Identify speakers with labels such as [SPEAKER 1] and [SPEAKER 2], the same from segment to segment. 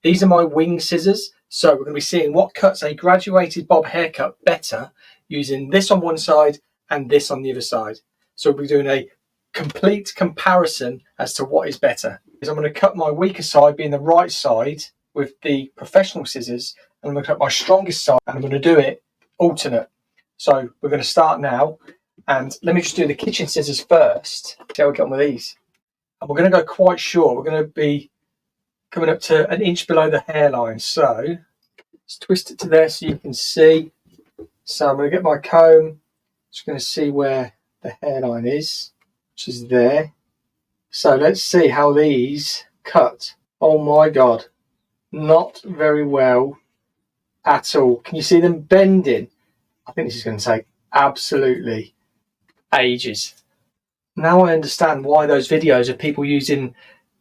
[SPEAKER 1] These are my wing scissors. So we're going to be seeing what cuts a graduated bob haircut better using this on one side and this on the other side. So we'll be doing a complete comparison as to what is better. I'm going to cut my weaker side, being the right side, with the professional scissors, and I'm going to cut my strongest side, and I'm going to do it alternate. So we're going to start now, and let me just do the kitchen scissors first. See how we get on with these. And we're going to go quite short. We're going to be coming up to an inch below the hairline. So let's twist it to there so you can see. So I'm going to get my comb. Just going to see where the hairline is, which is there. So let's see how these cut. Oh my God, not very well at all. Can you see them bending? I think this is going to take absolutely ages. Now I understand why those videos of people using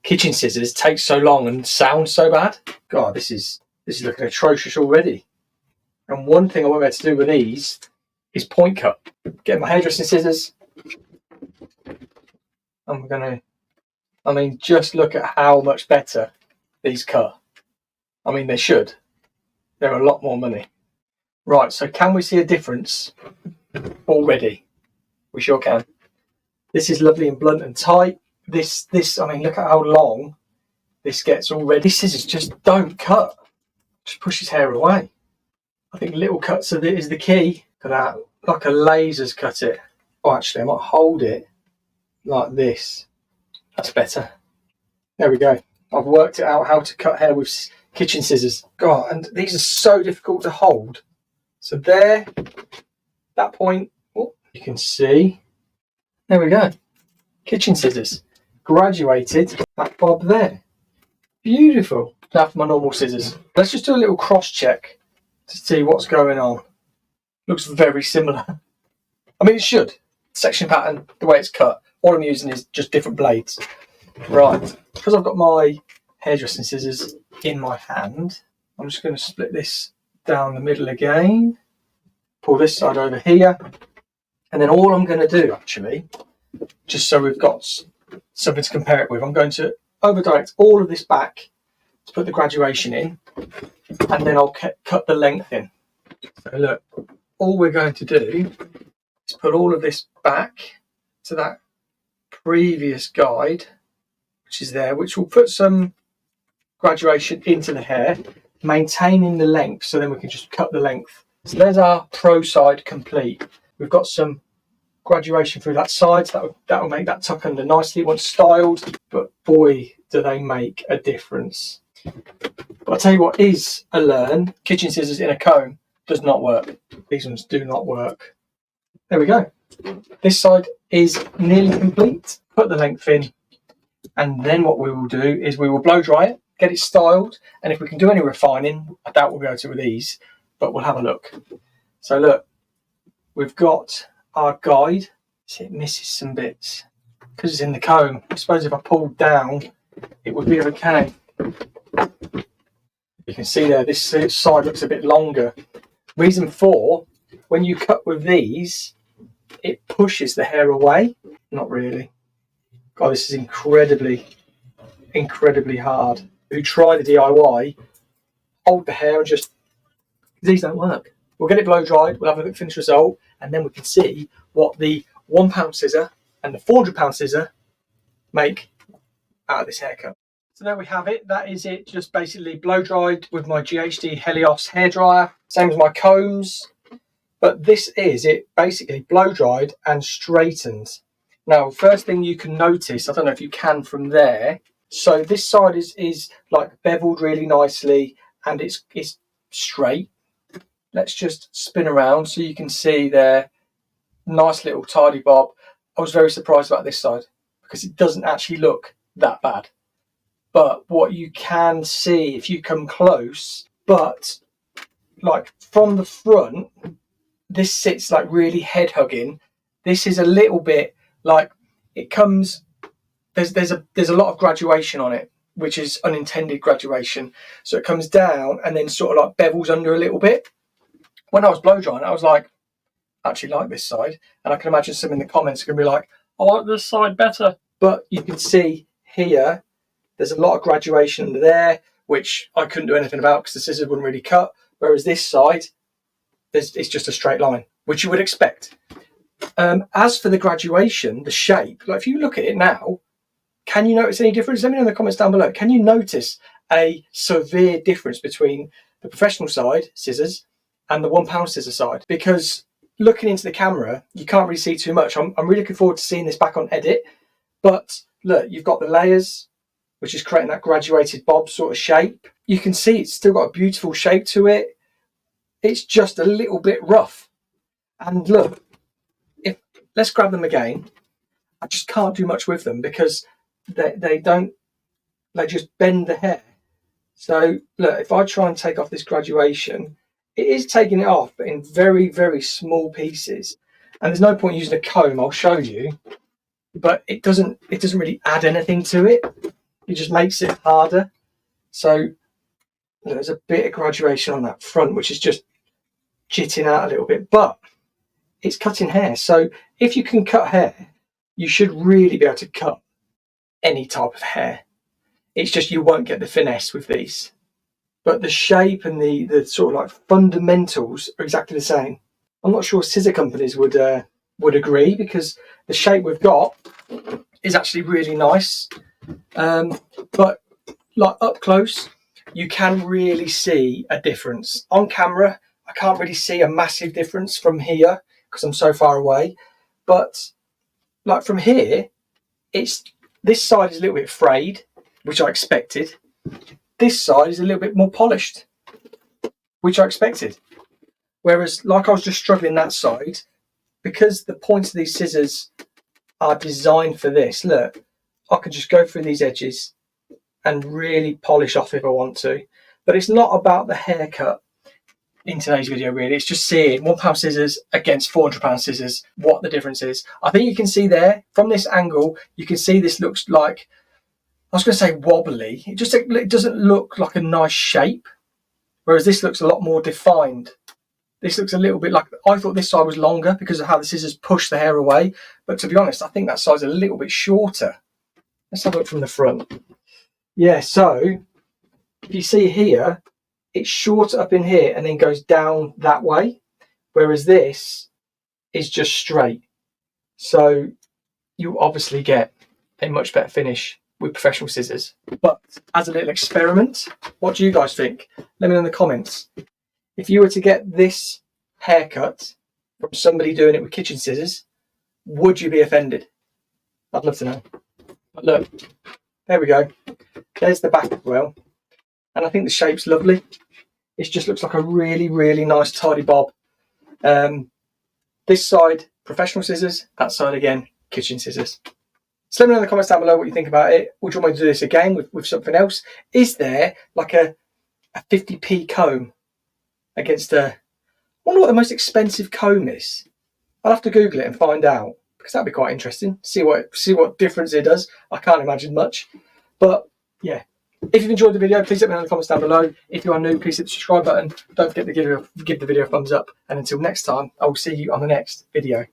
[SPEAKER 1] kitchen scissors take so long and sound so bad. God, this is looking atrocious already. And one thing I won't be able to do with these is point cut. Get my hairdressing scissors. And we're going to, I mean, just look at how much better these cut. I mean, they should. They're a lot more money. Right, so can we see a difference already? We sure can. This is lovely and blunt and tight. This, I mean, look at how long this gets already. These scissors just don't cut. Just push his hair away. I think little cuts of it is the key. Look at that, like a laser's cut it. Oh, actually, I might hold it like this. That's better. There we go. I've worked it out how to cut hair with kitchen scissors. God, and these are so difficult to hold. So there, that point, oh, you can see. There we go. Kitchen scissors. Graduated that bob there. Beautiful. Now for my normal scissors. Let's just do a little cross check to see what's going on. Looks very similar. I mean, it should. Section pattern, the way it's cut. All I'm using is just different blades. Right, because I've got my hairdressing scissors in my hand, I'm just going to split this down the middle again. Pull this side over here. And then all I'm going to do, actually, just so we've got something to compare it with, I'm going to over direct all of this back to put the graduation in. And then I'll cut the length in. So look, all we're going to do is put all of this back to that previous guide, which is there, which will put some graduation into the hair, maintaining the length, so then we can just cut the length. So there's our pro side complete. We've got some graduation through that side, so that will make that tuck under nicely once styled, but boy, do they make a difference. But I'll tell you what is a learn, kitchen scissors in a comb does not work. These ones do not work. There we go. This side is nearly complete. Put the length in, and then what we will do is we will blow dry it, get it styled, and if we can do any refining, I doubt we'll be able to with these, but we'll have a look. So look, we've got our guide. See, it misses some bits because it's in the comb. I suppose if I pulled down, it would be okay. You can see there, this side looks a bit longer. Reason for, when you cut with these, it pushes the hair away. Not really. God, this is incredibly hard. Who try the DIY, hold the hair and just, these don't work. We'll get it blow dried, we'll have a finished result, and then we can see what the £1 scissor and the £400 scissor make out of this haircut. So there we have it. That is it. Just basically blow dried with my GHD Helios hairdryer. Same as my combs. But this is it basically blow dried and straightened. Now, first thing you can notice, I don't know if you can from there. So this side is like beveled really nicely and it's straight. Let's just spin around so you can see there. Nice little tidy bob. I was very surprised about this side because it doesn't actually look that bad. But what you can see if you come close, but like from the front, this sits like really head hugging. This is a little bit like it comes, there's a lot of graduation on it, which is unintended graduation. So it comes down and then sort of like bevels under a little bit. When I was blow drying, I was like, I actually like this side. And I can imagine some in the comments are going to be like, I like this side better. But you can see here, there's a lot of graduation under there, which I couldn't do anything about because the scissors wouldn't really cut. Whereas this side, it's just a straight line, which you would expect. As for the graduation, the shape, like if you look at it now, can you notice any difference? Let me know in the comments down below. Can you notice a severe difference between the professional side scissors and the £1 scissor side? Because looking into the camera, you can't really see too much. I'm really looking forward to seeing this back on edit. But look, you've got the layers, which is creating that graduated bob sort of shape. You can see it's still got a beautiful shape to it. It's just a little bit rough. And look, let's grab them again. I just can't do much with them because they just bend the hair. So look, if I try and take off this graduation, it is taking it off, but in very, very small pieces. And there's no point using a comb, I'll show you. But it doesn't really add anything to it. It just makes it harder. So there's a bit of graduation on that front, which is just jitting out a little bit, but it's cutting hair. So if you can cut hair, you should really be able to cut any type of hair. It's just you won't get the finesse with these. But the shape and the sort of like fundamentals are exactly the same. I'm not sure scissor companies would agree, because the shape we've got is actually really nice. But like up close, you can really see a difference. On camera, I can't really see a massive difference from here because I'm so far away. But like from here, this side is a little bit frayed, which I expected. This side is a little bit more polished, which I expected. Whereas like I was just struggling that side, because the points of these scissors are designed for this, look, I can just go through these edges and really polish off if I want to. But it's not about the haircut in today's video, really. It's just seeing £1 scissors against £400 scissors, what the difference is. I think you can see there, from this angle, you can see this looks like, I was going to say wobbly. It doesn't look like a nice shape, whereas this looks a lot more defined. This looks a little bit like, I thought this side was longer because of how the scissors push the hair away. But to be honest, I think that side's a little bit shorter. Let's have a look from the front. Yeah, so if you see here, it's shorter up in here and then goes down that way, whereas this is just straight. So you obviously get a much better finish with professional scissors. But as a little experiment, what do you guys think? Let me know in the comments. If you were to get this haircut from somebody doing it with kitchen scissors, would you be offended? I'd love to know. But look, there we go. There's the back as well. And I think the shape's lovely. It just looks like a really, really nice tidy bob. This side, professional scissors. That side again, kitchen scissors. So let me know in the comments down below what you think about it. Would you want me to do this again with something else? Is there like a 50p comb against a... I wonder what the most expensive comb is. I'll have to Google it and find out, because that'd be quite interesting. See what difference it does. I can't imagine much. But yeah. If you've enjoyed the video, please let me know in the comments down below. If you are new, please hit the subscribe button. Don't forget to give the video a thumbs up. And until next time, I will see you on the next video.